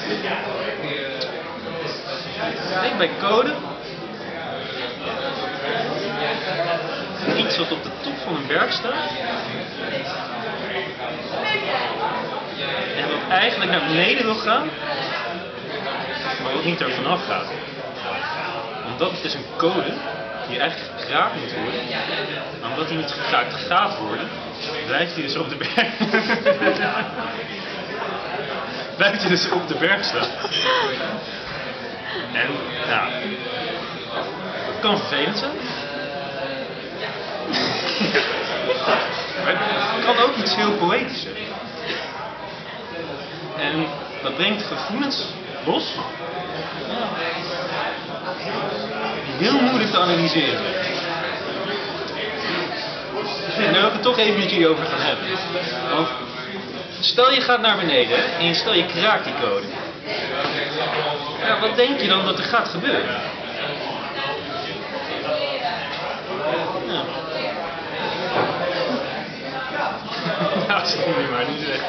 Ik denk bij code iets wat op de top van een berg staat en wat eigenlijk naar beneden wil gaan, maar wat niet er vanaf gaat. Omdat het is een code die eigenlijk geraakt moet worden, maar omdat hij niet geraakt gaat worden, blijft hij dus op de berg. Blijft hij dus op de berg staan. En nou, het kan vervelend zijn. Maar het kan ook iets heel poëtisch zijn. En dat brengt gevoelens los die heel moeilijk te analyseren zijn. En daar wil ik het toch even met jullie over gaan hebben. Want stel je gaat naar beneden en stel je kraakt die code. Ja, wat denk je dan dat er gaat gebeuren? Ja. Ja, sorry maar, dit is echt...